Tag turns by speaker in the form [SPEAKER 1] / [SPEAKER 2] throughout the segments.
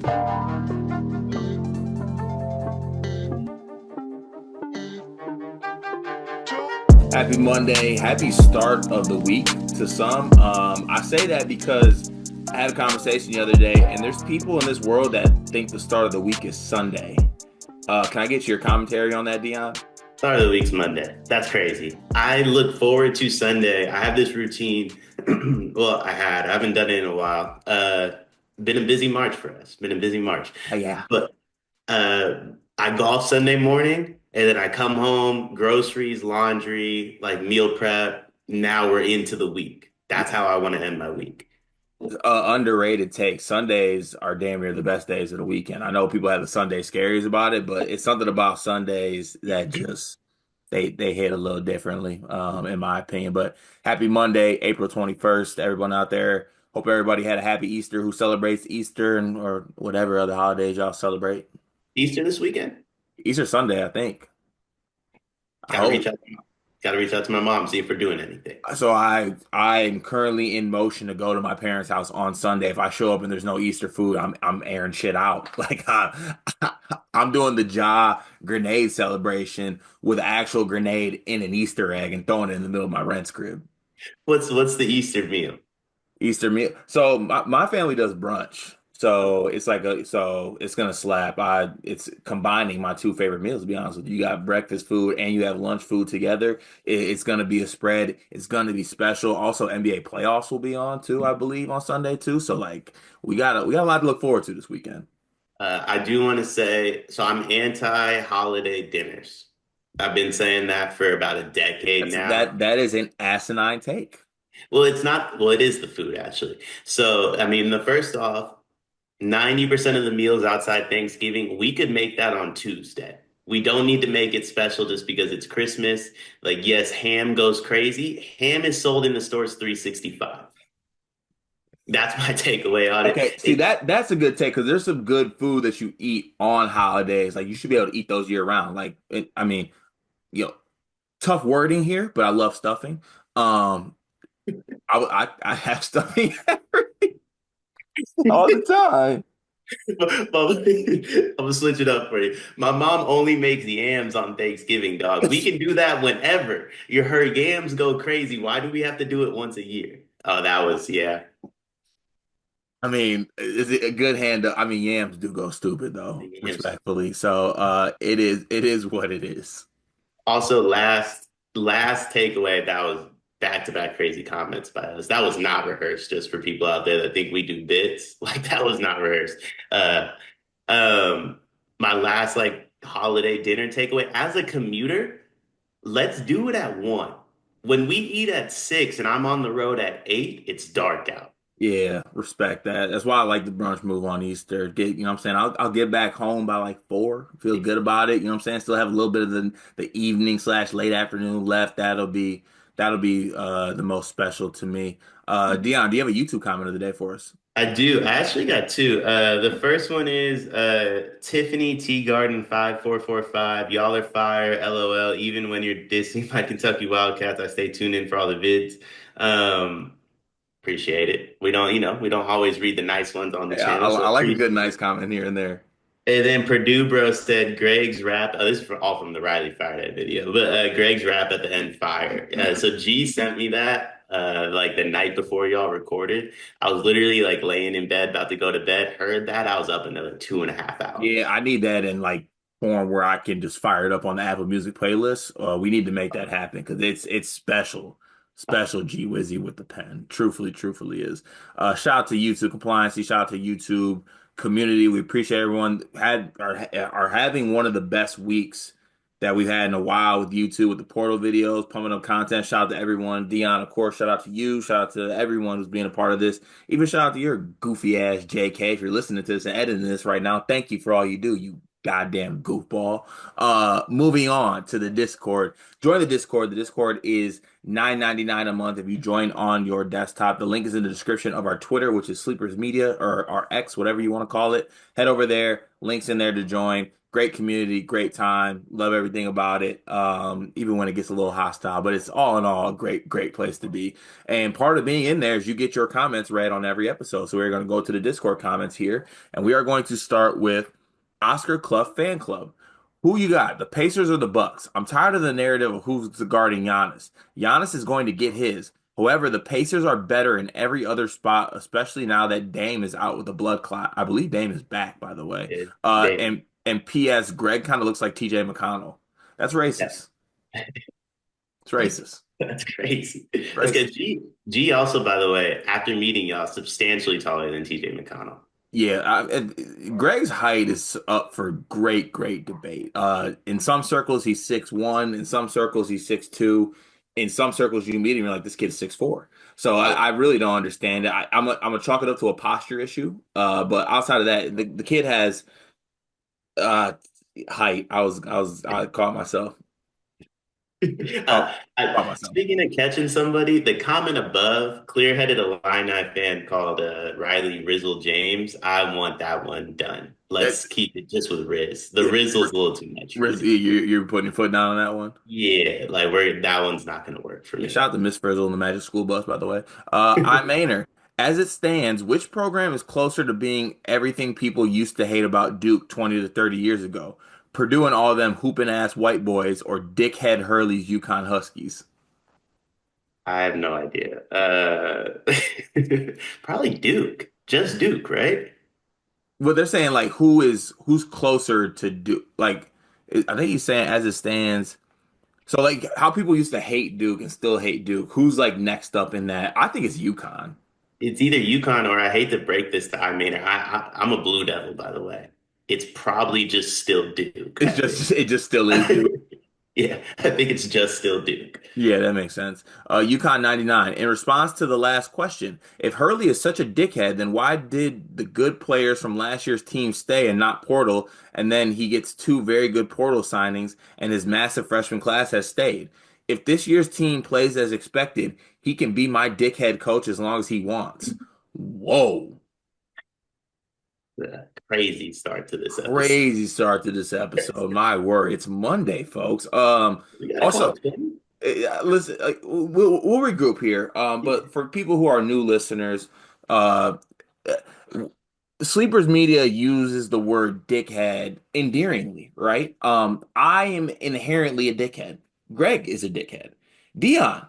[SPEAKER 1] Happy Monday, happy start of the week to some. I say that because I had a conversation the other day, and there's people in this world that think the start of the week is Sunday. Can I get your commentary on that, Dion?
[SPEAKER 2] Start of the week's Monday. That's crazy. I look forward to Sunday. I have this routine. Well, I haven't done it in a while. Been a busy March for us. Been a busy March.
[SPEAKER 1] Oh, yeah.
[SPEAKER 2] But uh, I golf Sunday morning and then I come home, groceries, laundry, like meal prep. Now we're into the week. That's how I want to end my week.
[SPEAKER 1] Underrated take. Sundays are damn near the best days of the weekend. I know people have the Sunday scaries about it, but it's something about Sundays that just they hit a little differently, in my opinion. But happy Monday, April 21st, everyone out there. Hope everybody had a happy Easter who celebrates Easter and or whatever other holidays y'all celebrate.
[SPEAKER 2] Easter this weekend.
[SPEAKER 1] Easter Sunday, I think. I
[SPEAKER 2] Gotta
[SPEAKER 1] hope.
[SPEAKER 2] reach out. Gotta reach out to my mom, see if we're doing anything.
[SPEAKER 1] So I'm currently in motion to go to my parents' house on Sunday. If I show up and there's no Easter food, I'm airing shit out. Like I'm doing the grenade celebration with an actual grenade in an Easter egg and throwing it in the middle of my rent's crib.
[SPEAKER 2] What's the Easter meal?
[SPEAKER 1] Easter meal. So my family does brunch. So so it's gonna slap. It's combining my two favorite meals, to be honest with you. You got breakfast food and you have lunch food together. It's gonna be a spread. It's gonna be special. Also, NBA playoffs will be on too, I believe, on Sunday too. So like we got a lot to look forward to this weekend.
[SPEAKER 2] I do want to say, so I'm anti-holiday dinners. I've been saying that for about a decade now.
[SPEAKER 1] That is an asinine take.
[SPEAKER 2] Well, it's not, well, it is the food actually. So, I mean, the first off, 90% of the meals outside Thanksgiving, we could make that on Tuesday. We don't need to make it special just because it's Christmas. Like, yes, ham goes crazy. Ham is sold in the stores 365. That's my takeaway on it.
[SPEAKER 1] Okay, see that's a good take because there's some good food that you eat on holidays. Like you should be able to eat those year round. I mean, you know, tough wording here, but I love stuffing. Um, I have stuffing all the time.
[SPEAKER 2] I'm gonna switch it up for you. My mom only makes yams on Thanksgiving, dog. We can do that whenever. Her yams go crazy. Why do we have to do it once a year? Oh, that was yeah.
[SPEAKER 1] I mean, is it a good hand? I mean, yams do go stupid though,
[SPEAKER 2] Yams.
[SPEAKER 1] respectfully. So, it is what it is.
[SPEAKER 2] Also, last takeaway, that was back-to-back crazy comments by us. That was not rehearsed, just for people out there that think we do bits. Like that was not rehearsed. Uh my last like holiday dinner takeaway as a commuter, let's do it at 1. When we eat at 6 and I'm on the road at 8, it's dark out.
[SPEAKER 1] Yeah, respect that. That's why I like the brunch move on Easter. Get, you know what I'm saying? I'll get back home by like 4. Feel good about it. You know what I'm saying? Still have a little bit of the evening slash late afternoon left. That'll be the most special to me. Dion, do you have a YouTube comment of the day for us?
[SPEAKER 2] I do. I actually got two. The first one is Tiffany Tea Garden 5445. Y'all are fire, LOL. Even when you're dissing my Kentucky Wildcats, I stay tuned in for all the vids. Um, Appreciate it. We don't always read the nice ones on the
[SPEAKER 1] Yeah,
[SPEAKER 2] channel, so
[SPEAKER 1] I like a
[SPEAKER 2] appreciate
[SPEAKER 1] good nice
[SPEAKER 2] it.
[SPEAKER 1] comment here and there.
[SPEAKER 2] And then Purdue Bro said Greg's rap. Oh, this is all from the Riley Fire That video, but Greg's rap at the end fire. So G sent me that like the night before y'all recorded. I was literally like laying in bed about to go to bed. Heard that I was up another 2.5 hours.
[SPEAKER 1] Yeah, I need that in like form where I can just fire it up on the Apple Music playlist. We need to make that happen because it's special. Special G Wizzy with the pen. Truthfully is. Shout out to YouTube compliance. Shout out to YouTube community. We appreciate everyone are having one of the best weeks that we've had in a while with YouTube with the portal videos, pumping up content. Shout out to everyone. Dion, of course, shout out to you. Shout out to everyone who's being a part of this. Even shout out to your goofy ass JK if you're listening to this and editing this right now. Thank you for all you do, you goddamn goofball. Moving on to the Discord. Join the Discord. The Discord is $9.99 a month if you join on your desktop. The link is in the description of our Twitter, which is Sleepers Media or our X, whatever you want to call it. Head over there. Links in there to join. great community, great time. Love everything about it. Even when it gets a little hostile, but it's all in all a great place to be. And part of being in there is you get your comments read on every episode. So we're going to go to the Discord comments here, and we are going to start with Oscar Clough Fan Club. Who you got, the Pacers or the Bucks? I'm tired of the narrative of who's guarding Giannis. Giannis is going to get his. However, the Pacers are better in every other spot, especially now that Dame is out with a blood clot. I believe Dame is back, by the way.
[SPEAKER 2] Yeah,
[SPEAKER 1] Uh,
[SPEAKER 2] they,
[SPEAKER 1] and and P.S. Greg kind of looks like T.J. McConnell. That's
[SPEAKER 2] yeah,
[SPEAKER 1] racist. It's racist.
[SPEAKER 2] that's crazy. That's
[SPEAKER 1] Racist.
[SPEAKER 2] good. G also, by the way, after meeting y'all, substantially taller than TJ McConnell.
[SPEAKER 1] Yeah, Greg's height is up for great debate. In some circles he's 6'1", in some circles he's 6'2", in some circles you meet him you're like this kid's 6'4". So
[SPEAKER 2] Oh,
[SPEAKER 1] I really don't understand it. I'm gonna chalk it up to a posture issue. But outside of that, the kid has uh height. I caught myself.
[SPEAKER 2] Uh,
[SPEAKER 1] Caught, caught myself.
[SPEAKER 2] speaking of catching somebody, the comment above, clear-headed Illini fan called Riley Rizzle James. I want that one done. Let's keep it just with Riz. The
[SPEAKER 1] Yeah,
[SPEAKER 2] Rizzle's a little too much for me.
[SPEAKER 1] you're putting your foot down on that one.
[SPEAKER 2] Yeah, like that one's not gonna work for
[SPEAKER 1] Yeah,
[SPEAKER 2] me.
[SPEAKER 1] shout out to Miss Frizzle and the Magic School Bus, by the way. I'm Maynard. As it stands, which program is closer to being everything people used to hate about Duke 20 to 30 years ago? Purdue and all them hooping ass white boys, or dickhead Hurley's UConn Huskies?
[SPEAKER 2] I have no idea. Probably Duke. Just Duke, right?
[SPEAKER 1] Well, they're saying like who's closer to Duke? Like, I think he's saying as it stands. So like how people used to hate Duke and still hate Duke. Who's like next up in that? I think it's UConn.
[SPEAKER 2] It's either UConn or I hate to break this to I Maynard. I'm a Blue Devil, by the way. It's probably just still Duke,
[SPEAKER 1] It's
[SPEAKER 2] I
[SPEAKER 1] just
[SPEAKER 2] think.
[SPEAKER 1] it just still is Duke.
[SPEAKER 2] Yeah, I think it's just still Duke.
[SPEAKER 1] Yeah, that makes sense. UConn 99. In response to the last question, if Hurley is such a dickhead, then why did the good players from last year's team stay and not Portal? And then he gets two very good Portal signings, and his massive freshman class has stayed. If this year's team plays as expected, he can be my dickhead coach as long as he wants. Whoa.
[SPEAKER 2] Crazy start to this episode.
[SPEAKER 1] Crazy start to this episode. My word, it's Monday, folks.
[SPEAKER 2] We gotta call
[SPEAKER 1] Also,
[SPEAKER 2] it 20.
[SPEAKER 1] listen, we'll regroup here. But for people who are new listeners, uh, Sleepers Media uses the word dickhead endearingly, right? I am inherently a dickhead. Greg is a dickhead. Dion,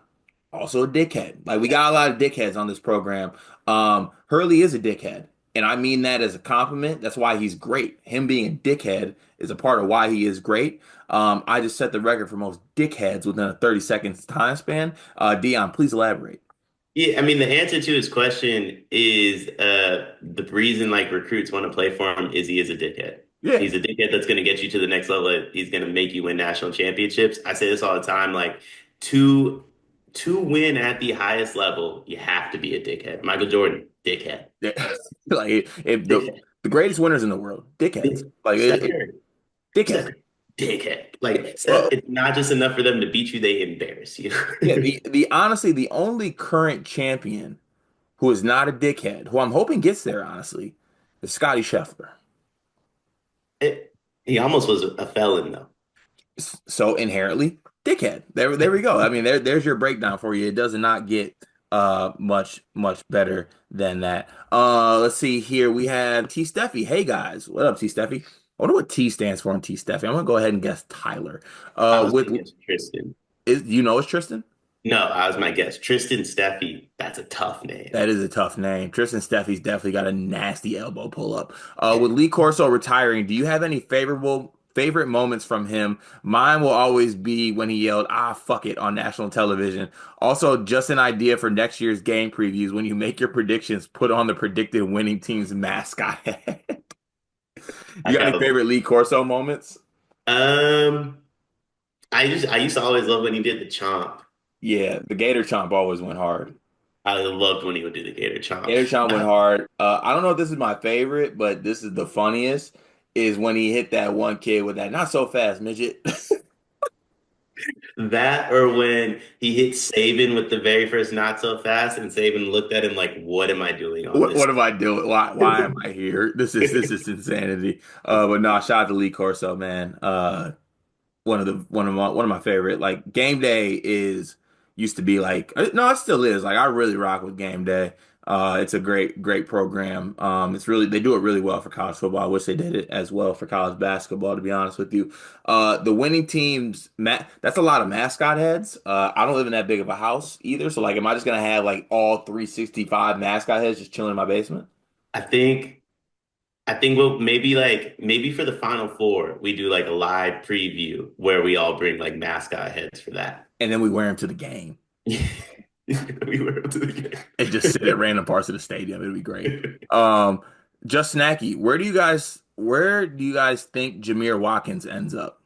[SPEAKER 1] also a dickhead. Like we got a lot of dickheads on this program. Hurley is a dickhead. And I mean that as a compliment. That's why he's great. Him being a dickhead is a part of why he is great. I just set the record for most dickheads within a 30 seconds time span. Dion, please elaborate.
[SPEAKER 2] Yeah, I mean, the answer to his question is the reason like recruits want to play for him is he is a dickhead.
[SPEAKER 1] Yeah.
[SPEAKER 2] He's a dickhead that's going to get you to the next level. He's going to make you win national championships. I say this all the time, like to to win at the highest level, you have to be a dickhead. Michael Jordan, dickhead.
[SPEAKER 1] Yeah. Like if
[SPEAKER 2] Dickhead.
[SPEAKER 1] the greatest winners in the world, dickheads. Like
[SPEAKER 2] Steph Curry,
[SPEAKER 1] dickheads.
[SPEAKER 2] Steph Curry, dickhead. Like Steph,
[SPEAKER 1] Well,
[SPEAKER 2] it's not just enough for them to beat you; they embarrass you.
[SPEAKER 1] yeah, the honestly the only current champion who is not a dickhead, who I'm hoping gets there honestly, is Scotty Scheffler.
[SPEAKER 2] He almost was a felon, though.
[SPEAKER 1] So inherently dickhead. There we go. I mean, there's your breakdown for you. It does not get much better than that. Let's see here. We have T Steffi. Hey guys, what up, T Steffi? I wonder what T stands for in T Steffi. I'm gonna go ahead and guess Tyler.
[SPEAKER 2] I was
[SPEAKER 1] With
[SPEAKER 2] gonna guess Tristan.
[SPEAKER 1] is you know it's Tristan?
[SPEAKER 2] No, I was my guess. Tristan Steffi. That's a tough name.
[SPEAKER 1] That is a tough name. Tristan Steffi's definitely got a nasty elbow pull up. With Lee Corso retiring, do you have any favorite moments from him? Mine will always be when he yelled, "Ah, fuck it" on national television. Also, just an idea for next year's game previews. When you make your predictions, put on the predicted winning team's mascot hat.
[SPEAKER 2] I
[SPEAKER 1] You got any
[SPEAKER 2] got
[SPEAKER 1] favorite Lee Corso moments?
[SPEAKER 2] um. I used to always love when he did the chomp.
[SPEAKER 1] Yeah, the Gator Chomp always went hard.
[SPEAKER 2] I loved when he would do the Gator chomp.
[SPEAKER 1] Gator Chomp went hard. I don't know if this is my favorite, but this is the funniest. Is when he hit that one kid with that not so fast midget.
[SPEAKER 2] That or when he hit Saban with the very first not so fast, and Saban looked at him like, "What am I doing on
[SPEAKER 1] What
[SPEAKER 2] this?"
[SPEAKER 1] what am I doing? Why am I here? This is insanity. But no, shout out to Lee Corso, man. One of my favorite. Like game day is used to be like no, it still is. Like I really rock with game day. It's a great program. It's really they do it really well for college football. I wish they did it as well for college basketball, to be honest with you. The winning teams, that's a lot of mascot heads. I don't live in that big of a house either, so like, am I just gonna have like all 365 mascot heads just chilling in my basement?
[SPEAKER 2] I think we'll maybe for the Final Four we do like a live preview where we all bring like mascot heads for that.
[SPEAKER 1] And then we wear them to the game
[SPEAKER 2] We were up to the
[SPEAKER 1] and just sit at random parts of the stadium. It'd be great.
[SPEAKER 2] game.
[SPEAKER 1] Just snacky. Where do you guys think Jameer Watkins ends up?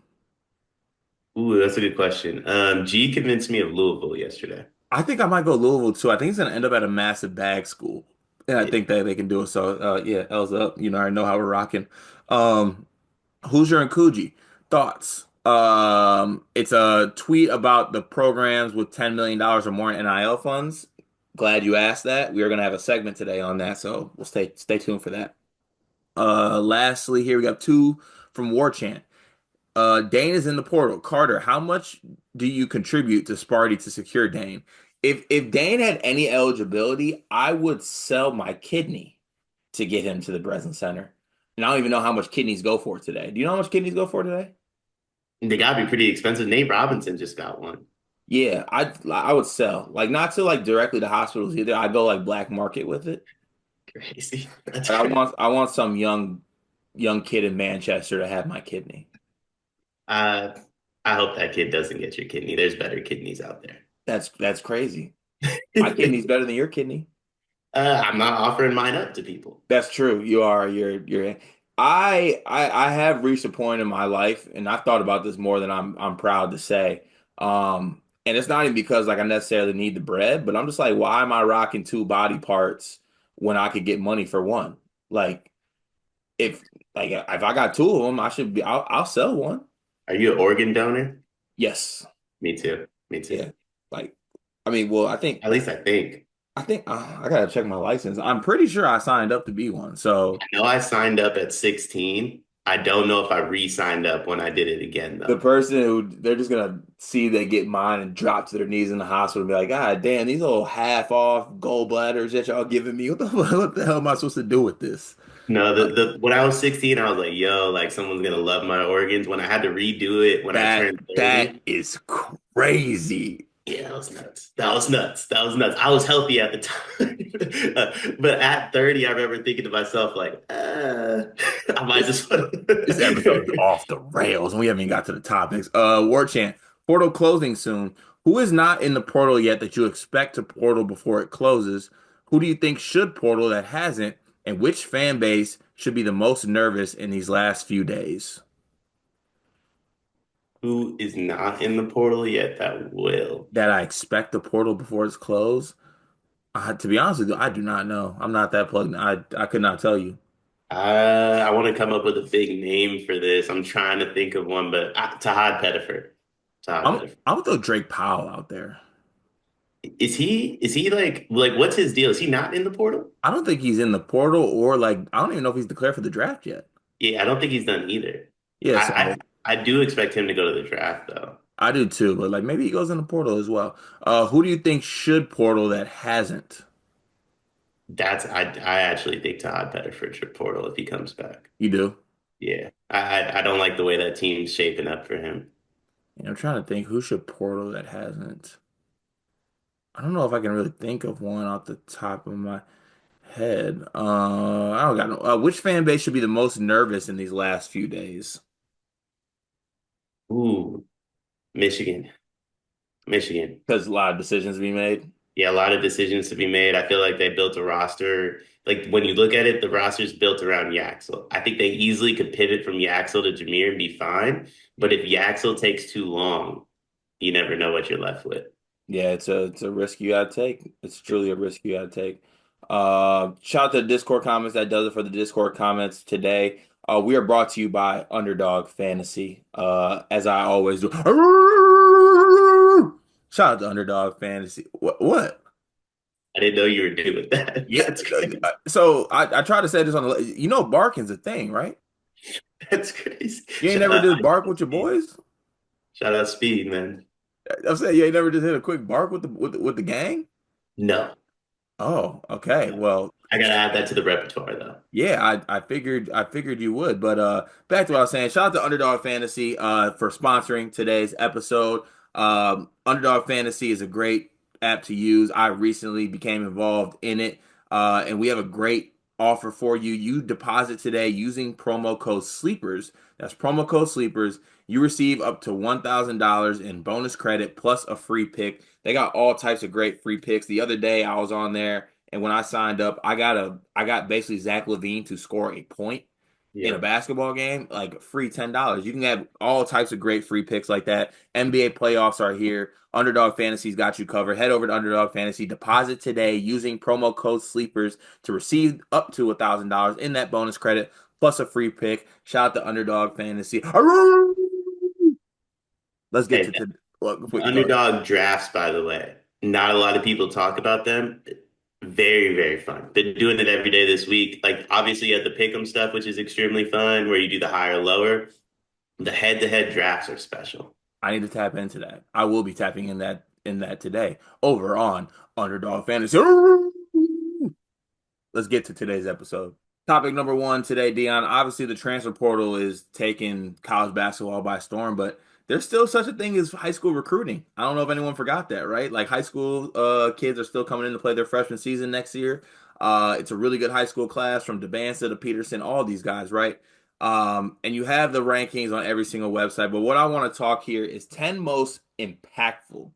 [SPEAKER 2] Ooh, that's a good question. G convinced me of Louisville yesterday.
[SPEAKER 1] I think I might go Louisville too. I think he's gonna end up at a massive bag school, and I
[SPEAKER 2] Yeah.
[SPEAKER 1] think that they can do it. So, yeah, L's up. I know how we're rocking. Um, Hoosier and Coogee thoughts. It's a tweet about the programs with $10 million or more in NIL funds. Glad you asked that. We are gonna have a segment today on that, so we'll stay tuned for that. Lastly, here we got two from War Chant. Dane is in the portal. Carter, how much do you contribute to Sparty to secure Dane? If Dane had any eligibility, I would sell my kidney to get him to the Breslin Center. And I don't even know how much kidneys go for today. Do you know how much kidneys go for today?
[SPEAKER 2] They gotta be pretty expensive. Nate Robinson just got one.
[SPEAKER 1] Yeah, I would sell. Like not to like directly to hospitals either. I go like black market with it.
[SPEAKER 2] Crazy. That's
[SPEAKER 1] Like I
[SPEAKER 2] crazy.
[SPEAKER 1] want I want some young kid in Manchester to have my kidney.
[SPEAKER 2] Uh, I hope that kid doesn't get your kidney. There's better kidneys out there.
[SPEAKER 1] That's crazy. My kidney's better than your kidney.
[SPEAKER 2] I'm not offering mine up to people.
[SPEAKER 1] That's true. You are. You're. I have reached a point in my life, and I've thought about this more than I'm proud to say. And it's not even because like I necessarily need the bread, but I'm just like, why am I rocking two body parts when I could get money for one? Like if if I got two of them, I should be. I'll sell one.
[SPEAKER 2] Are you an organ donor?
[SPEAKER 1] Yes.
[SPEAKER 2] Me too. Me
[SPEAKER 1] Yeah.
[SPEAKER 2] too.
[SPEAKER 1] Like I mean, well, I think
[SPEAKER 2] At least I think.
[SPEAKER 1] I think I gotta check my license. I'm pretty sure I signed up to be one. So.
[SPEAKER 2] I know I signed up at 16. I don't know if I re-signed up when I did it again
[SPEAKER 1] The
[SPEAKER 2] though.
[SPEAKER 1] person who they're just gonna see they get mine and drop to their knees in the hospital and be like, God damn, these little half off gallbladders that y'all giving me. What the hell am I supposed to do with this?
[SPEAKER 2] No, the when I was 16, I was like, yo, like someone's gonna love my organs. When I had to redo it when I
[SPEAKER 1] That
[SPEAKER 2] turned
[SPEAKER 1] that
[SPEAKER 2] 30,
[SPEAKER 1] is crazy.
[SPEAKER 2] yeah, that was nuts. That was nuts. That was nuts. I was healthy at the time. But at 30, I remember thinking to myself, like, I might
[SPEAKER 1] This
[SPEAKER 2] just
[SPEAKER 1] this episode is off the rails and we haven't even got to the topics. War Chant, portal closing soon. Who is not in the portal yet that you expect to portal before it closes? Who do you think should portal that hasn't? And which fan base should be the most nervous in these last few days?
[SPEAKER 2] who is not in the portal yet that will.
[SPEAKER 1] That I expect the portal before it's closed? To be honest with you, I do not know. I'm not that plugged in. I could not tell you.
[SPEAKER 2] I want to come up with a big name for this. I'm trying to think of one, but Tahad Pettiford. Tahad
[SPEAKER 1] I'm
[SPEAKER 2] Pettiford.
[SPEAKER 1] I'm gonna throw Drake Powell out there.
[SPEAKER 2] Is he like what's his deal? Is he not in the portal?
[SPEAKER 1] I don't think he's in the portal or like I don't even know if he's declared for the draft yet.
[SPEAKER 2] Yeah, I don't think he's done either.
[SPEAKER 1] Yeah,
[SPEAKER 2] I
[SPEAKER 1] so
[SPEAKER 2] I, I do expect him to go to the draft though.
[SPEAKER 1] I do too, but like maybe he goes in the portal as well. Who do you think should portal that hasn't?
[SPEAKER 2] I actually think Tahad Pettiford should portal if he comes back.
[SPEAKER 1] You do?
[SPEAKER 2] Yeah, I don't like the way that team's shaping up for him.
[SPEAKER 1] I'm trying to think who should portal that hasn't. I don't know if I can really think of one off the top of my head. I don't got no. Which fan base should be the most nervous in these last few days?
[SPEAKER 2] Ooh, Michigan, Michigan.
[SPEAKER 1] Because a lot of decisions to be made.
[SPEAKER 2] Yeah, a lot of decisions to be made. I feel like they built a roster. Like when you look at it, the roster's built around Yaxel. I think they easily could pivot from Yaxel to Jameer and be fine. But if Yaxel takes too long, you never know what you're left with.
[SPEAKER 1] Yeah, it's a risk you gotta take. It's truly a risk you gotta take. Shout out to the Discord comments. That does it for the Discord comments today. We are brought to you by Underdog Fantasy. As I always do. Shout out to Underdog Fantasy. What?
[SPEAKER 2] I didn't know you were doing that.
[SPEAKER 1] Yeah.
[SPEAKER 2] That's crazy.
[SPEAKER 1] So I try to say this on the, barking's a thing, right?
[SPEAKER 2] That's crazy.
[SPEAKER 1] You ain't never just bark with your boys?
[SPEAKER 2] Shout out Speed, man.
[SPEAKER 1] I'm saying you ain't never just hit a quick bark with the gang?
[SPEAKER 2] No,
[SPEAKER 1] Oh, okay.
[SPEAKER 2] no.
[SPEAKER 1] Well,
[SPEAKER 2] I gotta add that to the repertoire though.
[SPEAKER 1] yeah, I figured you would. But back to what I was saying. Shout out to Underdog Fantasy for sponsoring today's episode. Underdog Fantasy is a great app to use. I recently became involved in it. And we have a great offer for you. You deposit today using promo code SLEEPERS. That's promo code SLEEPERS. You receive up to $1,000 in bonus credit plus a free pick. They got all types of great free picks. The other day I was on there, and when I signed up, I got basically Zach LaVine to score a point in a
[SPEAKER 2] Yep.
[SPEAKER 1] basketball game, like free $10. You can have all types of great free picks like that. NBA playoffs are here. Underdog Fantasy's got you covered. Head over to Underdog Fantasy, deposit today using promo code SLEEPERS to receive up to $1,000 in that bonus credit plus a free pick. Shout out to Underdog Fantasy. Let's get
[SPEAKER 2] Hey,
[SPEAKER 1] to
[SPEAKER 2] the
[SPEAKER 1] go.
[SPEAKER 2] underdog drafts, by the way, not a lot of people talk about them. Very, very fun. Been doing it every day this week. Like obviously you have the pick'em stuff, which is extremely fun, where you do the higher lower. The head-to-head drafts are special.
[SPEAKER 1] I need to tap into that. I will be tapping in that today over on Underdog Fantasy. Let's get to today's episode. Topic number one today, Dion. Obviously, the transfer portal is taking college basketball by storm, but there's still such a thing as high school recruiting. I don't know if anyone forgot that, right? Like high school kids are still coming in to play their freshman season next year. It's a really good high school class from DeBanza to Peterson, all these guys, right? And you have the rankings on every single website. But what I want to talk here is 10 most impactful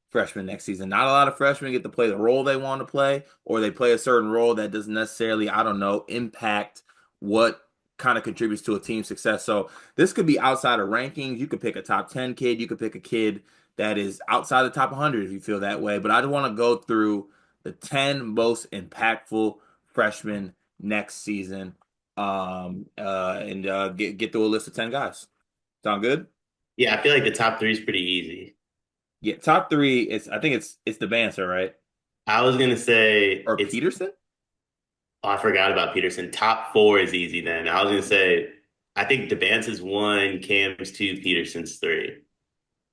[SPEAKER 1] freshmen next season. Not a lot of freshmen get to play the role they want to play, or they play a certain role that doesn't necessarily, I don't know, impact what kind of contributes to a team's success. So this could be outside of rankings. You could pick a top 10 kid. You could pick a kid that is outside the top 100 if you feel that way. But I just want to go through the 10 most impactful freshmen next season, and get through a list of 10 guys. Sound good?
[SPEAKER 2] Yeah, I feel like the top three is pretty easy.
[SPEAKER 1] Yeah, top three is, I think it's the Banter, right?
[SPEAKER 2] I was gonna say
[SPEAKER 1] Or
[SPEAKER 2] it's
[SPEAKER 1] Peterson?
[SPEAKER 2] oh, I forgot about Peterson. Top four is easy then. I was gonna say I think Debance is one, Cam's two, Peterson's three.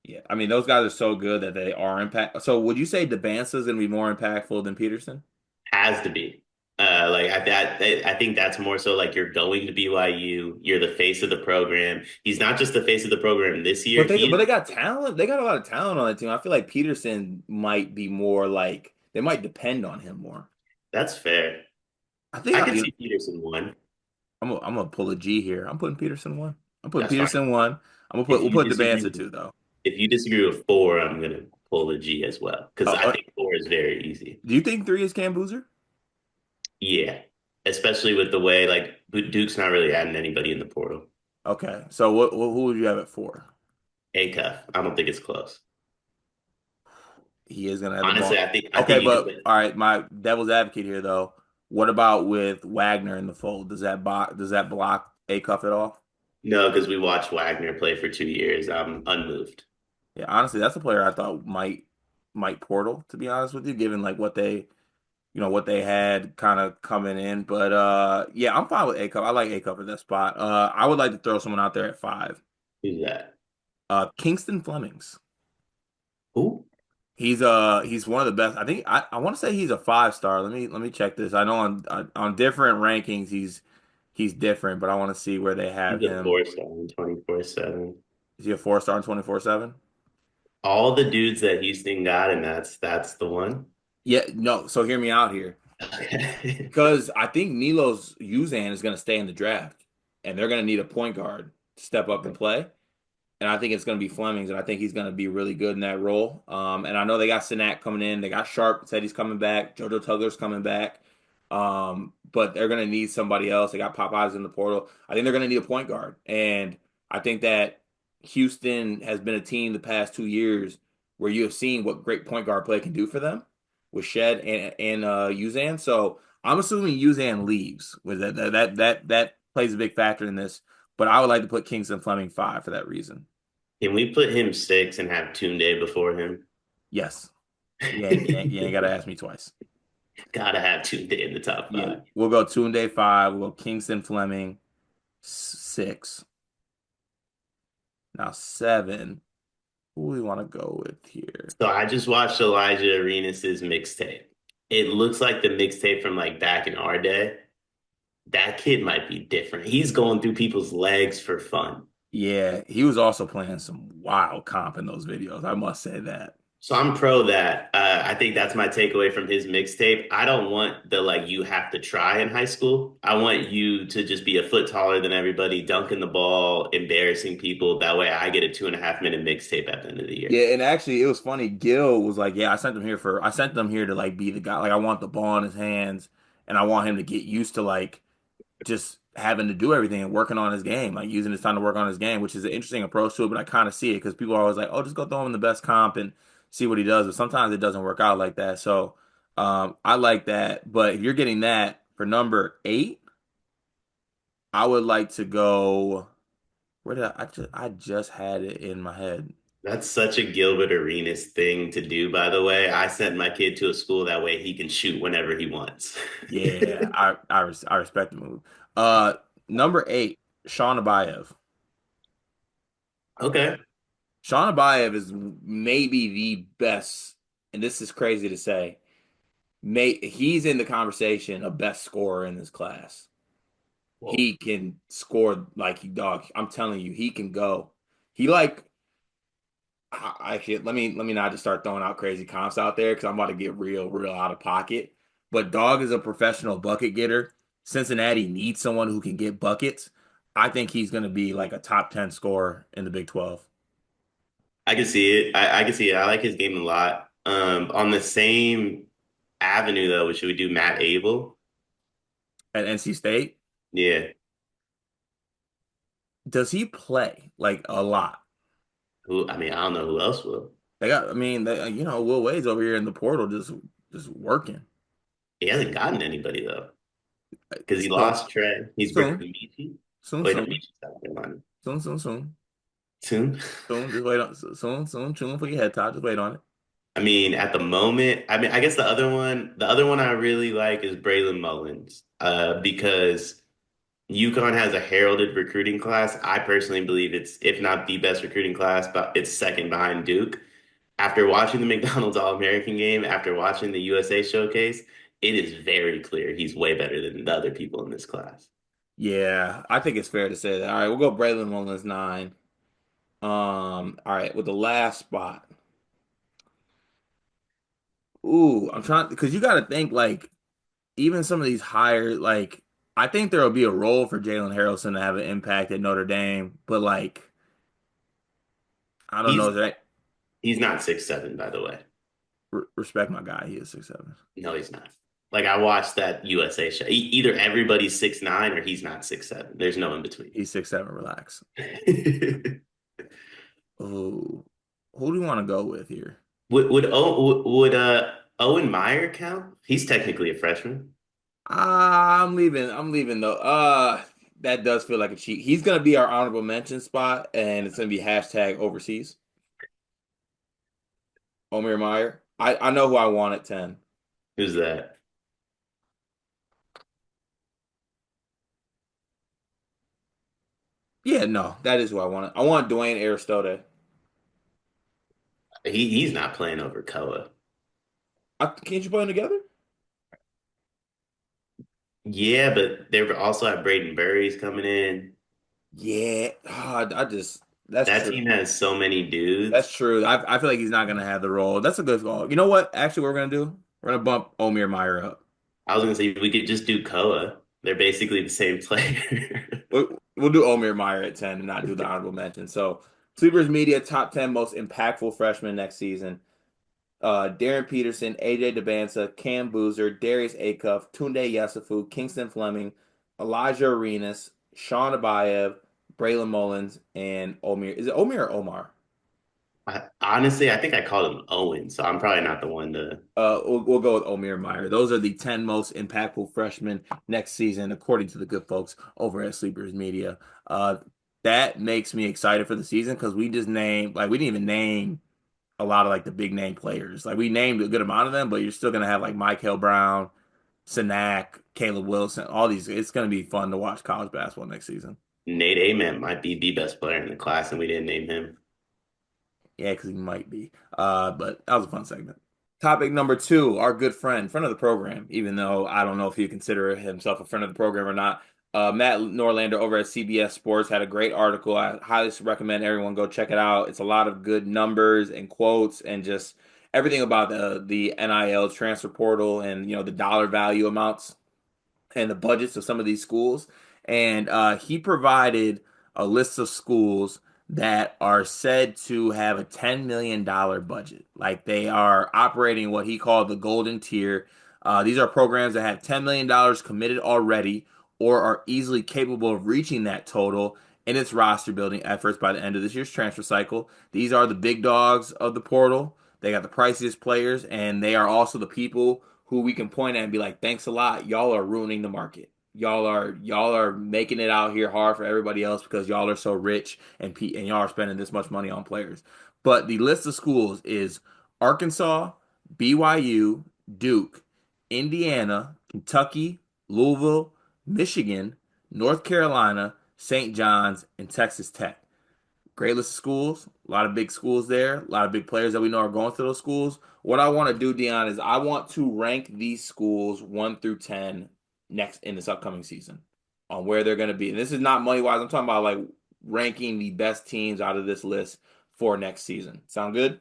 [SPEAKER 1] Yeah, I mean those guys are so good that they are impact. So would you say Debansa is going to be more impactful than Peterson?
[SPEAKER 2] Has to be. Like I think that's more so like you're going to BYU, you're the face of the program. He's not just the face of the program this year.
[SPEAKER 1] But they
[SPEAKER 2] He
[SPEAKER 1] but
[SPEAKER 2] is,
[SPEAKER 1] they got talent. They got a lot of talent on the team. I feel like Peterson might be more like they might depend on him more.
[SPEAKER 2] that's fair.
[SPEAKER 1] I think
[SPEAKER 2] I could see Peterson one.
[SPEAKER 1] I'm gonna pull a G here. I'm putting Peterson one. I'm putting
[SPEAKER 2] That's fine.
[SPEAKER 1] Peterson one.
[SPEAKER 2] If
[SPEAKER 1] We'll
[SPEAKER 2] you
[SPEAKER 1] put
[SPEAKER 2] disagree
[SPEAKER 1] Debansa
[SPEAKER 2] with
[SPEAKER 1] two though.
[SPEAKER 2] if you disagree with four, I'm gonna pull a G as well because
[SPEAKER 1] Uh,
[SPEAKER 2] I
[SPEAKER 1] uh,
[SPEAKER 2] think four is very easy.
[SPEAKER 1] do you think three is Cam Boozer?
[SPEAKER 2] Yeah, especially with the way like Duke's not really adding anybody in the portal.
[SPEAKER 1] Okay, so who would you have it for?
[SPEAKER 2] A cuff. I don't think it's close.
[SPEAKER 1] He is gonna have the
[SPEAKER 2] Honestly,
[SPEAKER 1] ball.
[SPEAKER 2] I think
[SPEAKER 1] Okay,
[SPEAKER 2] you could
[SPEAKER 1] but
[SPEAKER 2] put
[SPEAKER 1] all right, my devil's advocate here though. What about with Wagner in the fold? Does that block a cuff at all?
[SPEAKER 2] no because we watched Wagner play for 2 years. I'm unmoved.
[SPEAKER 1] Yeah, honestly, that's a player I thought might portal, to be honest with you, given like what they had kind of coming in. But yeah, I'm fine with A cup. I like A cup at that spot. I would like to throw someone out there at five.
[SPEAKER 2] Who's that?
[SPEAKER 1] Kingston Flemings.
[SPEAKER 2] Who?
[SPEAKER 1] He's one of the best. I think I want to say he's a 5 star. Let me check this. I know on different rankings he's different, but I want to see where they
[SPEAKER 2] He's
[SPEAKER 1] have
[SPEAKER 2] a
[SPEAKER 1] him.
[SPEAKER 2] 4 star in 24/7.
[SPEAKER 1] Is he a 4 star in 24/7?
[SPEAKER 2] All the dudes that Houston got, and that's the one.
[SPEAKER 1] Yeah, no. So hear me out here,
[SPEAKER 2] Okay.
[SPEAKER 1] because I think Milos Uzan is going to stay in the draft, and they're going to need a point guard to step up and play. And I think it's going to be Flemings, and I think he's going to be really good in that role. And I know they got Sinak coming in. They got Sharp said he's coming back. JoJo Tugler's coming back. But they're going to need somebody else. They got Popeyes in the portal. I think they're going to need a point guard. And I think that Houston has been a team the past 2 years where you have seen what great point guard play can do for them with Shed and Uzan. So I'm assuming Uzan leaves. With that plays a big factor in this. But I would like to put Kingston Fleming five for that reason.
[SPEAKER 2] Can we put him six and have Tunde before him?
[SPEAKER 1] Yes. You ain't got to ask me twice.
[SPEAKER 2] Gotta have Tuesday in the top
[SPEAKER 1] Yeah,
[SPEAKER 2] five.
[SPEAKER 1] we'll go Tunde five. We'll go Kingston Fleming six. Now seven. Who we want to go with here?
[SPEAKER 2] So I just watched Elijah Arenas' mixtape. It looks like the mixtape from like back in our day. That kid might be different. He's going through people's legs for fun.
[SPEAKER 1] Yeah, he was also playing some wild comp in those videos. I must say that.
[SPEAKER 2] So I'm pro that. I think that's my takeaway from his mixtape. I don't want the like you have to try in high school. I want you to just be a foot taller than everybody, dunking the ball, embarrassing people. That way I get a 2.5 minute mixtape at the end of the year.
[SPEAKER 1] Yeah, and actually, it was funny. Gil was like, "Yeah, I sent them here to like be the guy. Like, I want the ball in his hands, and I want him to get used to like just having to do everything and working on his game, like using his time to work on his game, which is an interesting approach to it. But I kind of see it because people are always like, "Oh, just go throw him the best comp and see what he does." But sometimes it doesn't work out like that. So, I like that. But if you're getting that for number eight, I would like to go. Where did I just had it in my head.
[SPEAKER 2] That's such a Gilbert Arenas thing to do, by the way. I sent my kid to a school that way he can shoot whenever he wants.
[SPEAKER 1] Yeah, I respect the move. Uh, Number eight, Sean Abayev.
[SPEAKER 2] Okay.
[SPEAKER 1] Sean Abayev is maybe the best, and this is crazy to say. He's in the conversation of best scorer in this class.
[SPEAKER 2] Whoa.
[SPEAKER 1] He can score like he dog. I'm telling you, he can go. He like actually let me not just start throwing out crazy comps out there because I'm about to get real out of pocket. But dog is a professional bucket getter. Cincinnati needs someone who can get buckets. I think he's going to be like a top 10 scorer in the Big 12
[SPEAKER 2] I can see it. I can see it. I like his game a lot. On the same avenue though, should we do Matt Abel?
[SPEAKER 1] at NC State.
[SPEAKER 2] Yeah.
[SPEAKER 1] Does he play like a lot?
[SPEAKER 2] Who I mean, I don't know who else will.
[SPEAKER 1] They got, I mean, Will Wade's over here in the portal just working.
[SPEAKER 2] He hasn't gotten anybody though. Because he
[SPEAKER 1] So
[SPEAKER 2] lost Trey. He's bringing
[SPEAKER 1] soon,
[SPEAKER 2] Michi.
[SPEAKER 1] soon,
[SPEAKER 2] Wait, no,
[SPEAKER 1] soon,
[SPEAKER 2] Michi's South Carolina.
[SPEAKER 1] soon, soon, soon,
[SPEAKER 2] Soon.
[SPEAKER 1] soon. Just wait on soon for your head top. Just wait on it.
[SPEAKER 2] I mean, at the moment, I mean, I guess the other one I really like is Braylon Mullins, because UConn has a heralded recruiting class. I personally believe it's, if not the best recruiting class, but it's second behind Duke. After watching the McDonald's All-American game, after watching the USA showcase, it is very clear he's way better than the other people in this class.
[SPEAKER 1] Yeah, I think it's fair to say that. All right, we'll go Braylon Mullins nine. All right, with the last spot. Ooh, I'm trying because you got to think like even some of these higher like I think there will be a role for Jalen Harrelson to have an impact at Notre Dame, but like I don't know
[SPEAKER 2] He's
[SPEAKER 1] that
[SPEAKER 2] he's not 6'7", by the way.
[SPEAKER 1] respect my guy. He is 6'7".
[SPEAKER 2] No, he's not. Like I watched that USA show. Either everybody's 6'9" or he's not 6'7". There's no in between.
[SPEAKER 1] He's 6'7". Relax. Ooh, who do you want to go with here?
[SPEAKER 2] Would Owen Meyer count? He's technically a freshman.
[SPEAKER 1] I'm leaving. I'm leaving though. That does feel like a cheat. He's gonna be our honorable mention spot, and it's gonna be hashtag overseas. Omir Meyer. I know who I want at 10.
[SPEAKER 2] Who's that?
[SPEAKER 1] Yeah, no, that is who I want. I want Dwayne Aristotle.
[SPEAKER 2] He's not playing over Koa.
[SPEAKER 1] Can't you put them together?
[SPEAKER 2] Yeah, but they also have Braden Burries coming in.
[SPEAKER 1] Yeah, that's
[SPEAKER 2] That
[SPEAKER 1] true.
[SPEAKER 2] team has so many
[SPEAKER 1] That's
[SPEAKER 2] dudes.
[SPEAKER 1] true. I feel like he's not gonna have the role. That's a good call. You know what? Actually, what we're gonna do? We're gonna bump Omir Meyer up.
[SPEAKER 2] I was gonna say we could just do Koa. They're basically the same player.
[SPEAKER 1] We'll do Omir Meyer at 10 and not do the honorable mention. So, Sleepers Media top 10 most impactful freshmen next season. Darren Peterson, AJ DeBanza, Cam Boozer, Darius Acuff, Tunde Yasafu, Kingston Fleming, Elijah Arenas, Sean Abayev, Braylon Mullins, and Omir. Is it Omir or Omar?
[SPEAKER 2] Honestly, I think I called him Owen, so I'm probably not the one to.
[SPEAKER 1] We'll go with Omir Meyer. Those are the 10 most impactful freshmen next season, according to the good folks over at Sleepers Media. That makes me excited for the season because we just named, like, we didn't even name a lot of like the big name players. Like we named a good amount of them, but you're still gonna have like Michael Brown, Sanak, Caleb Wilson, all these. It's gonna be fun to watch college basketball next season.
[SPEAKER 2] Nate Ament might be the best player in the class, and we didn't name him.
[SPEAKER 1] Yeah, because he might be. But that was a fun segment. Topic number two, our good friend of the program, even though I don't know if he'd consider himself a friend of the program or not. Matt Norlander over at CBS Sports had a great article. I highly recommend everyone go check it out. It's a lot of good numbers and quotes and just everything about the NIL transfer portal and the dollar value amounts and the budgets of some of these schools. And he provided a list of schools that are said to have a $10 million budget. Like they are operating what he called the golden tier. These are programs that have $10 million committed already or are easily capable of reaching that total in its roster building efforts by the end of this year's transfer cycle. These are the big dogs of the portal. They got the priciest players, and they are also the people who we can point at and be like, thanks a lot. Y'all are ruining the market. Y'all are making it out here hard for everybody else because y'all are so rich and y'all are spending this much money on players. But the list of schools is Arkansas, BYU, Duke, Indiana, Kentucky, Louisville, Michigan, North Carolina, St. John's, and Texas Tech. Great list of schools, a lot of big schools there, a lot of big players that we know are going to those schools. What I want to do, Dion, is I want to rank these schools 1 through 10 next in this upcoming season on where they're going to be. And this is not money wise. I'm talking about like ranking the best teams out of this list for next season. Sound good?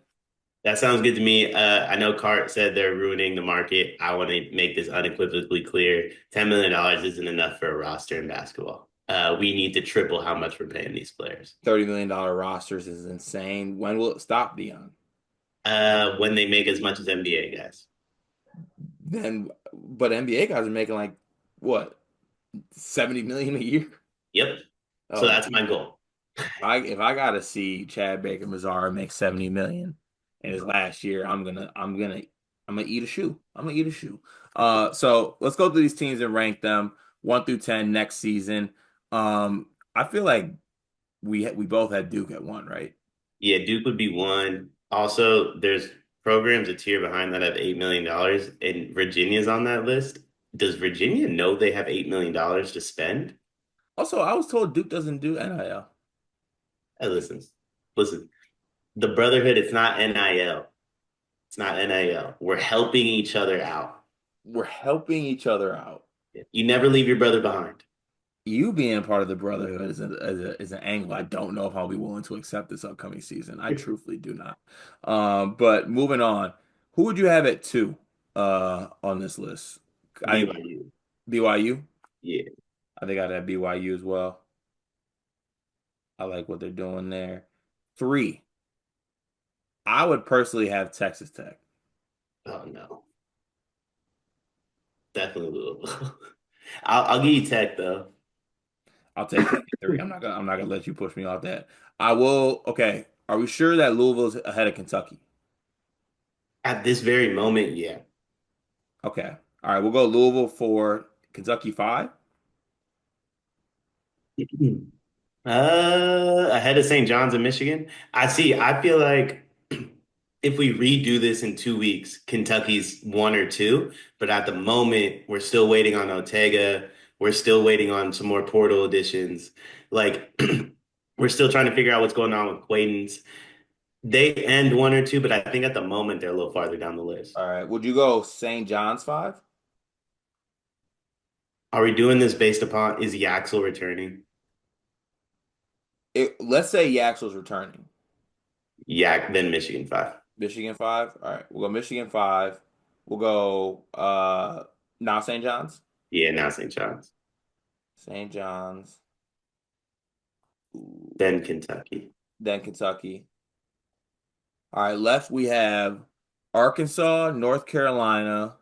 [SPEAKER 2] That sounds good to me. I know Cart said they're ruining the market. I want to make this unequivocally clear. $10 million isn't enough for a roster in basketball. We need to triple how much we're paying these players.
[SPEAKER 1] $30 million rosters is insane. When will it stop, Dion?
[SPEAKER 2] When they make as much as NBA guys.
[SPEAKER 1] Then, but NBA guys are making like what, 70 million a year?
[SPEAKER 2] Yep. So
[SPEAKER 1] Oh my.
[SPEAKER 2] that's my goal.
[SPEAKER 1] If I gotta see Chad Baker Mazara make 70 million in his last year, I'm gonna eat a shoe. I'm gonna eat a shoe. So let's go through these teams and rank them 1 through 10 next season. I feel like we both had Duke at one, right?
[SPEAKER 2] Yeah, Duke would be one. Also, there's programs a tier behind that have $8 million, and Virginia's on that list. Does Virginia know they have $8 million to spend?
[SPEAKER 1] Also, I was told Duke doesn't do NIL.
[SPEAKER 2] Hey, listen. The Brotherhood, it's not NIL. It's not NIL. We're helping each other out.
[SPEAKER 1] We're helping each other out.
[SPEAKER 2] You never leave your brother behind.
[SPEAKER 1] You being a part of the Brotherhood is an angle I don't know if I'll be willing to accept this upcoming season. I truthfully do not. But moving on, who would you have at two on this list? I
[SPEAKER 2] BYU.
[SPEAKER 1] BYU.
[SPEAKER 2] Yeah.
[SPEAKER 1] I think I'd have BYU as well. I like what they're doing there. Three, I would personally have Texas Tech.
[SPEAKER 2] Oh no. Definitely Louisville. I'll give you Tech though.
[SPEAKER 1] I'll take Tech at three. I'm not gonna let you push me off that. I will. Okay, are we sure that Louisville's ahead of Kentucky?
[SPEAKER 2] At this very moment, yeah.
[SPEAKER 1] Okay. All right, we'll go Louisville for Kentucky five.
[SPEAKER 2] Ahead of St. John's in Michigan. I feel like if we redo this in 2 weeks, Kentucky's one or two. But at the moment, we're still waiting on Ortega. We're still waiting on some more portal additions. Like we're still trying to figure out what's going on with Quaden's. They end one or two, but I think at the moment they're a little farther down the list.
[SPEAKER 1] All right. Would you go St. John's five?
[SPEAKER 2] Are we doing this based upon is Yaxel returning?
[SPEAKER 1] Let's say Yaxel's returning.
[SPEAKER 2] Yak, then Michigan five.
[SPEAKER 1] Michigan five. All right. We'll go Michigan five. We'll go now St. John's.
[SPEAKER 2] Yeah, now St. John's.
[SPEAKER 1] St. John's. Ooh.
[SPEAKER 2] Then Kentucky.
[SPEAKER 1] Then Kentucky. All right. Left we have Arkansas, North Carolina.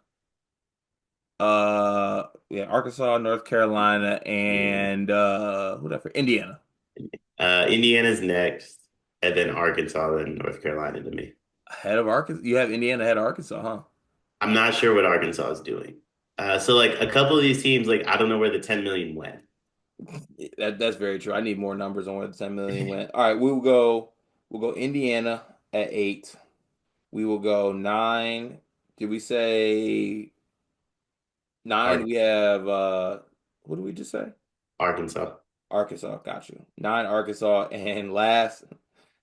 [SPEAKER 1] Yeah, Arkansas, North Carolina, and whatever, Indiana.
[SPEAKER 2] Indiana's next, and then Arkansas, then North Carolina to me.
[SPEAKER 1] Ahead of Arkansas. You have Indiana ahead of Arkansas, huh?
[SPEAKER 2] I'm not sure what Arkansas is doing. So like a couple of these teams, like I don't know where the 10 million went.
[SPEAKER 1] That's very true. I need more numbers on where the 10 million went. All right, we'll go Indiana at eight. We will go nine. Did we say nine?
[SPEAKER 2] Ar-
[SPEAKER 1] We have what did we just say?
[SPEAKER 2] Arkansas.
[SPEAKER 1] Arkansas, got you. Nine Arkansas, and last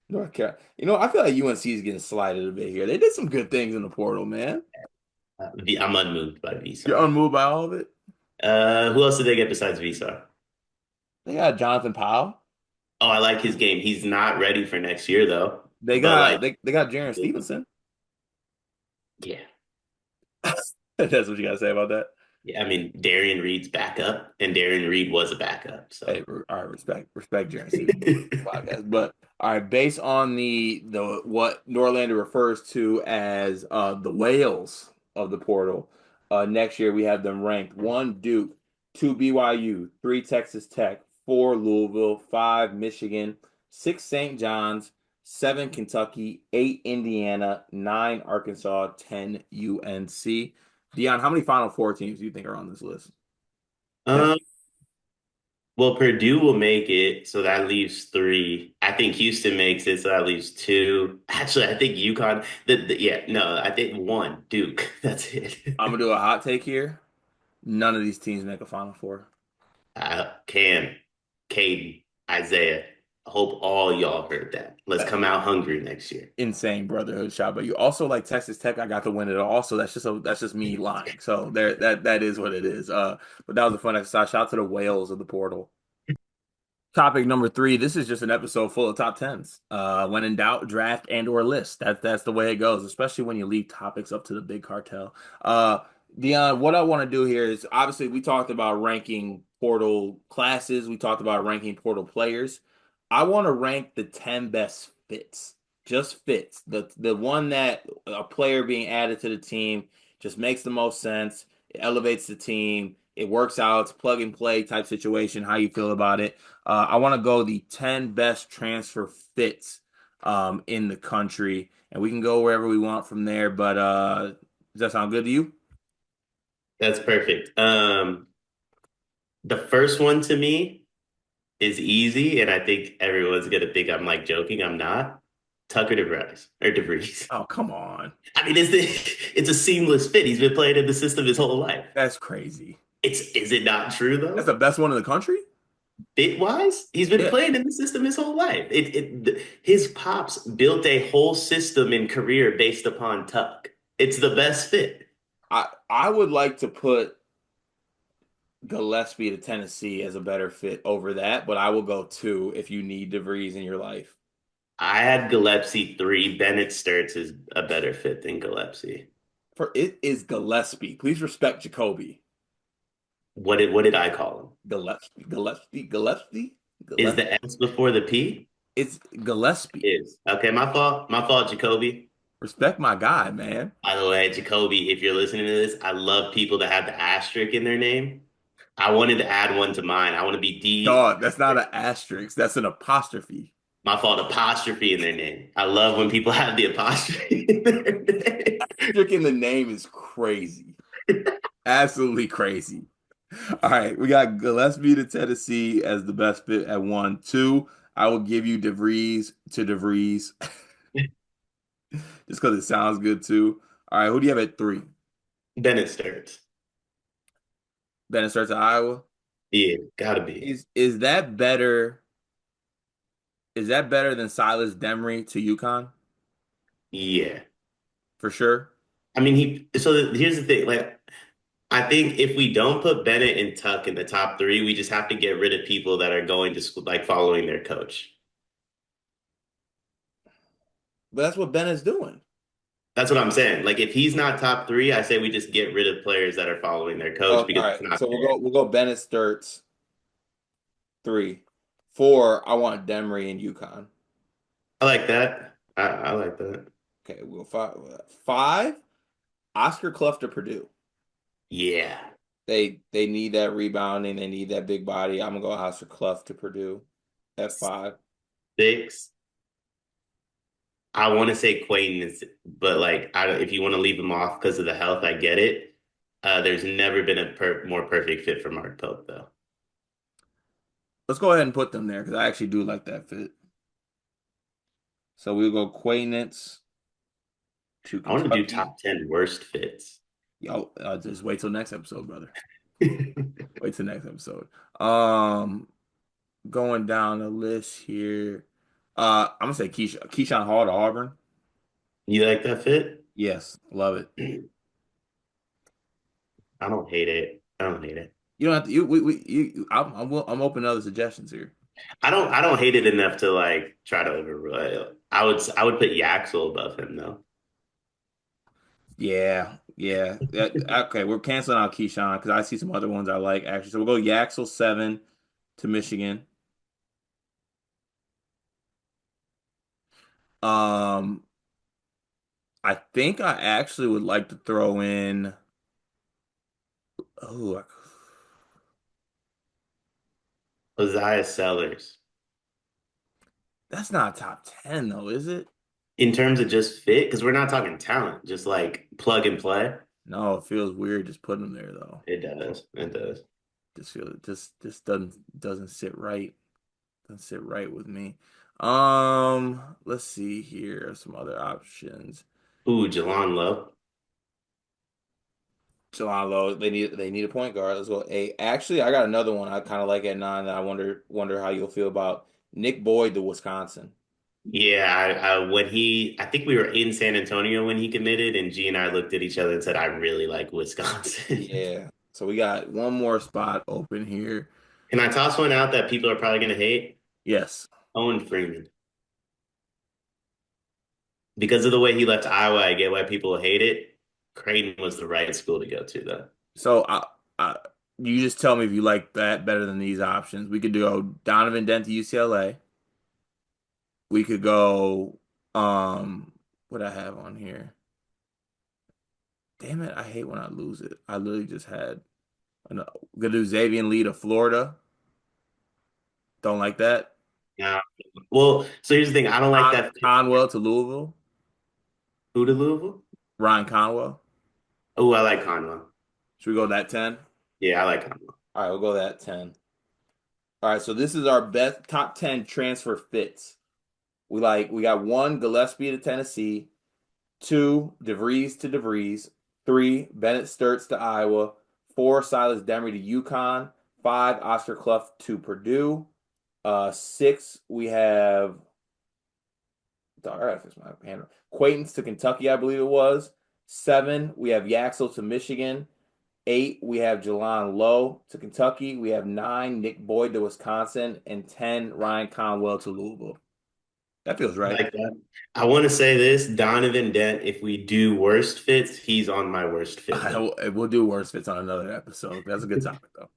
[SPEAKER 1] North Carolina. I feel like UNC is getting slighted a bit here. They did some good things in the portal, man.
[SPEAKER 2] I'm unmoved by
[SPEAKER 1] You're
[SPEAKER 2] Vsar.
[SPEAKER 1] unmoved by all of it.
[SPEAKER 2] Who else did they get besides Vsar?
[SPEAKER 1] They got Jonathan Powell.
[SPEAKER 2] Oh, I like his game. He's not ready for next year though.
[SPEAKER 1] They
[SPEAKER 2] But
[SPEAKER 1] got
[SPEAKER 2] like,
[SPEAKER 1] they got Jaron Stevenson.
[SPEAKER 2] yeah,
[SPEAKER 1] That's what you gotta say about that.
[SPEAKER 2] yeah. I mean, Darian Reed's backup, and Darian Reed was a backup.
[SPEAKER 1] Hey,
[SPEAKER 2] So
[SPEAKER 1] all right, respect Jaron Stevens podcast. But all right, based on the what Norlander refers to as the whales of the portal, next year we have them ranked one Duke, two BYU, three Texas Tech, four Louisville, five Michigan, six St. John's, seven Kentucky, eight Indiana, nine Arkansas, 10 UNC. Dion, how many Final Four teams do you think are on this list? 10.
[SPEAKER 2] um, well, Purdue will make it, so that leaves three. I think Houston makes it, so that leaves two. Actually, I think UConn. Yeah, no, I think one. Duke. That's it.
[SPEAKER 1] I'm gonna do a hot take here. None of these teams make a Final Four.
[SPEAKER 2] Cam, Caden, Isaiah. I hope all y'all heard that. Let's
[SPEAKER 1] That
[SPEAKER 2] come out hungry next year.
[SPEAKER 1] insane brotherhood shot. But you also like Texas Tech. I got to win it all. So that's just me lying. So there that is what it is. But that was a fun exercise. Shout out to the whales of the portal. Topic number three. This is just an episode full of top tens. When in doubt, draft and or list. That's the way it goes, especially when you leave topics up to the big cartel. Dion, what I want to do here is obviously we talked about ranking portal classes. We talked about ranking portal players. I want to rank the 10 best fits. Just fits. The one that a player being added to the team just makes the most sense. It elevates the team. It works out. It's plug and play type situation. How you feel about it? I want to go the 10 best transfer fits in the country, and we can go wherever we want from there. But does that sound good to you?
[SPEAKER 2] That's perfect. The first one to me is easy, and I think everyone's gonna think I'm like joking. I'm not. Tucker DeVries or DeVries.
[SPEAKER 1] Oh, come on.
[SPEAKER 2] I mean, it's a seamless fit. He's been playing in the system his whole life.
[SPEAKER 1] That's crazy.
[SPEAKER 2] Is it not true
[SPEAKER 1] That's
[SPEAKER 2] though?
[SPEAKER 1] the best one in the country?
[SPEAKER 2] Fit wise, he's been
[SPEAKER 1] Yeah.
[SPEAKER 2] playing in the system his whole life. His pops built a whole system and career based upon Tuck. It's the best fit.
[SPEAKER 1] I would like to put Gillespie to Tennessee as a better fit over that, but I will go two if you need DeVries in your life.
[SPEAKER 2] I had Gillespie three. Bennett Sturts is a better fit than Gillespie.
[SPEAKER 1] For it is Gillespie. Please respect Jacoby.
[SPEAKER 2] What did I call him?
[SPEAKER 1] Gillespie.
[SPEAKER 2] Is the S before the P?
[SPEAKER 1] It's Gillespie.
[SPEAKER 2] Is okay. My fault. My fault, Jacoby.
[SPEAKER 1] Respect my guy, man.
[SPEAKER 2] By the way, Jacoby, if you're listening to this, I love people that have the asterisk in their name. I wanted to add one to mine. I want to be D.
[SPEAKER 1] Dog, that's not an asterisk. That's an apostrophe.
[SPEAKER 2] My fault, apostrophe in their name. I love when people have the apostrophe in their name.
[SPEAKER 1] Asterisk in the name is crazy. Absolutely crazy. All right, we got Gillespie to Tennessee as the best fit at one. Two, I will give you DeVries to DeVries just because it sounds good too. All right, who do you have at three?
[SPEAKER 2] Bennett Sturts.
[SPEAKER 1] Bennett starts at Iowa.
[SPEAKER 2] Yeah, gotta be.
[SPEAKER 1] Is that better? Is that better than Silas Demery to UConn?
[SPEAKER 2] Yeah.
[SPEAKER 1] For sure.
[SPEAKER 2] I mean, here's the thing. Like, I think if we don't put Bennett and Tuck in the top three, we just have to get rid of people that are going to school, like following their coach.
[SPEAKER 1] But that's what Bennett's doing.
[SPEAKER 2] That's what I'm saying. Like, if he's not top three, I say we just get rid of players that are following their coach
[SPEAKER 1] Oh, all
[SPEAKER 2] because
[SPEAKER 1] right.
[SPEAKER 2] it's not
[SPEAKER 1] So we'll
[SPEAKER 2] fair.
[SPEAKER 1] go Bennett Sturts three. Four, I want Demery and UConn.
[SPEAKER 2] I like that. I like that.
[SPEAKER 1] Okay, we'll five. Oscar Clough to Purdue.
[SPEAKER 2] Yeah.
[SPEAKER 1] They need that rebounding. They need that big body. I'm gonna go Oscar Clough to Purdue at five.
[SPEAKER 2] Six. I want to say Quaden is, but like, if you want to leave him off because of the health, I get it. There's never been a more perfect fit for Mark Pope, though.
[SPEAKER 1] Let's go ahead and put them there because I actually do like that fit. So we'll go Quainance to
[SPEAKER 2] I want to do
[SPEAKER 1] Kentucky.
[SPEAKER 2] top 10 worst fits.
[SPEAKER 1] Yo, just wait till next episode, brother. Wait till next episode. Um, Going down the list here. I'm gonna say Keyshawn Hall to Auburn.
[SPEAKER 2] You like that fit?
[SPEAKER 1] Yes, love it.
[SPEAKER 2] I don't hate it. I don't hate it.
[SPEAKER 1] You don't have to. I'm open to other suggestions here.
[SPEAKER 2] I don't hate it enough to like try to overrule it. I would put Yaxel above him though.
[SPEAKER 1] Yeah, yeah. Okay, we're canceling out Keyshawn because I see some other ones I like actually. So we'll go Yaxel 7 to Michigan. Um, I think I actually would like to throw in. Oh,
[SPEAKER 2] Isaiah Sellers.
[SPEAKER 1] that's not top 10 though, is it?
[SPEAKER 2] In terms of just fit, because we're not talking talent, just like plug and play.
[SPEAKER 1] No, it feels weird just putting them there though.
[SPEAKER 2] It does. It does.
[SPEAKER 1] Just doesn't sit right. Doesn't sit right with me. Let's see here. Some other options.
[SPEAKER 2] Ooh, Jelon Lowe.
[SPEAKER 1] Lowe, they need a point guard. Let's go eight. Actually, I got another one I kind of like at nine that I wonder how you'll feel about. Nick Boyd to Wisconsin.
[SPEAKER 2] Yeah, I think we were in San Antonio when he committed, and G and I looked at each other and said, I really like Wisconsin.
[SPEAKER 1] Yeah. So we got one more spot open here.
[SPEAKER 2] Can I toss one out that people are probably going to hate?
[SPEAKER 1] Yes.
[SPEAKER 2] Owen Freeman. Because of the way he left Iowa, I get why people hate it. Creighton was the right school to go to, though.
[SPEAKER 1] So I you just tell me if you like that better than these options. We could go Donovan Dent to UCLA. We could go what I have on here. Damn it, I hate when I lose it. I literally just had gonna do Xavier Lee to Florida. Don't like that.
[SPEAKER 2] Yeah. Well, so here's the thing. I don't like that fit.
[SPEAKER 1] Conwell to Louisville.
[SPEAKER 2] Who to Louisville?
[SPEAKER 1] Ryan Conwell.
[SPEAKER 2] Oh, I like Conwell.
[SPEAKER 1] Should we go that 10?
[SPEAKER 2] Yeah, I like Conwell.
[SPEAKER 1] All right, we'll go that 10. All right, so this is our best top 10 transfer fits. We got one Gillespie to Tennessee, two DeVries to DeVries, three Bennett Sturts to Iowa, four Silas Demery to UConn, five Oscar Clough to Purdue, six we have all right, fix my hand. Quaintance to Kentucky, I believe it was. Seven, we have Yaxel to Michigan. Eight, we have Jelon Lowe to Kentucky. We have nine, Nick Boyd to Wisconsin, and 10, Ryan Conwell to Louisville. That feels
[SPEAKER 2] I
[SPEAKER 1] right.
[SPEAKER 2] like that. I want to say this, Donovan Dent, if we do worst fits, he's on my worst fit list.
[SPEAKER 1] We'll do worse fits on another episode. That's a good topic, though.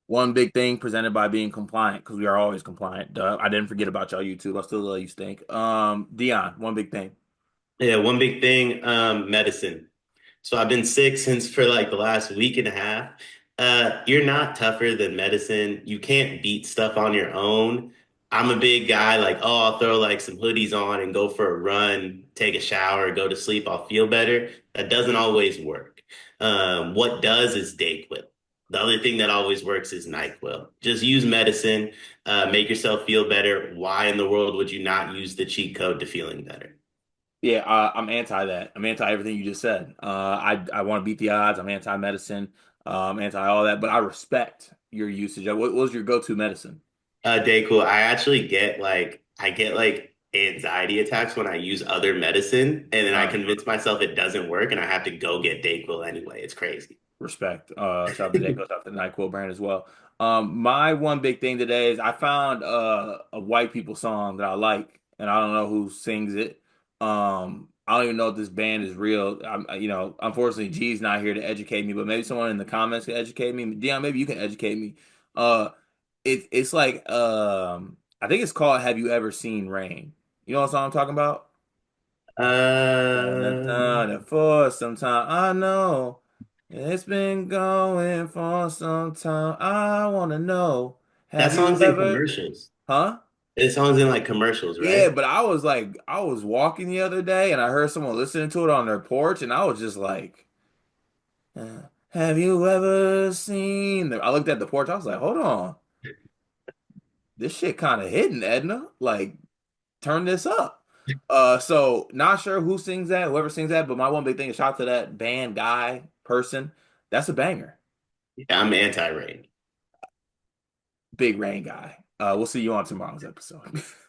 [SPEAKER 1] One big thing presented by being compliant, because we are always compliant. Duh. I didn't forget about y'all YouTube. I still love you, Stink. Dion, one big thing.
[SPEAKER 2] Yeah, one big thing, medicine. So I've been sick since for like the last week and a half. You're not tougher than medicine. You can't beat stuff on your own. I'm a big guy, like, oh, I'll throw like some hoodies on and go for a run, take a shower, go to sleep, I'll feel better. That doesn't always work. What does is Dayquil. The other thing that always works is NyQuil. Just use medicine, make yourself feel better. Why in the world would you not use the cheat code to feeling better?
[SPEAKER 1] Yeah, I'm anti that. I'm anti everything you just said. I want to beat the odds. I'm anti medicine. Anti all that. But I respect your usage. What was your go-to medicine?
[SPEAKER 2] Dayquil. I get like anxiety attacks when I use other medicine, and then I
[SPEAKER 1] Uh,
[SPEAKER 2] convince myself it doesn't work, and I have to go get Dayquil anyway. It's crazy.
[SPEAKER 1] Respect. Shout out to Jake, shout out to the NyQuil brand as well. My one big thing today is I found a white people song that I like, and I don't know who sings it. I don't even know if this band is real. Unfortunately, G's not here to educate me, but maybe someone in the comments can educate me. Dion, maybe you can educate me. Uh, it's like I think it's called "Have You Ever Seen Rain?" You know what song I'm talking about? Dun,
[SPEAKER 2] Uh,
[SPEAKER 1] dun, dun, for some time, I know it's been going for some time. I want to know,
[SPEAKER 2] that
[SPEAKER 1] have you
[SPEAKER 2] song's in
[SPEAKER 1] ever,
[SPEAKER 2] commercials.
[SPEAKER 1] huh?
[SPEAKER 2] It song's in like commercials,
[SPEAKER 1] Yeah,
[SPEAKER 2] right?
[SPEAKER 1] but I was walking the other day and I heard someone listening to it on their porch, and I was just like, have you ever seen I looked at the porch, I was like, hold on, this shit kind of hidden, Edna. Like, turn this up. So not sure who sings that, whoever sings that, but my one big thing is shout out to that band guy person. That's a banger.
[SPEAKER 2] Yeah, I'm anti-rain.
[SPEAKER 1] Big Rain guy. We'll see you on tomorrow's episode.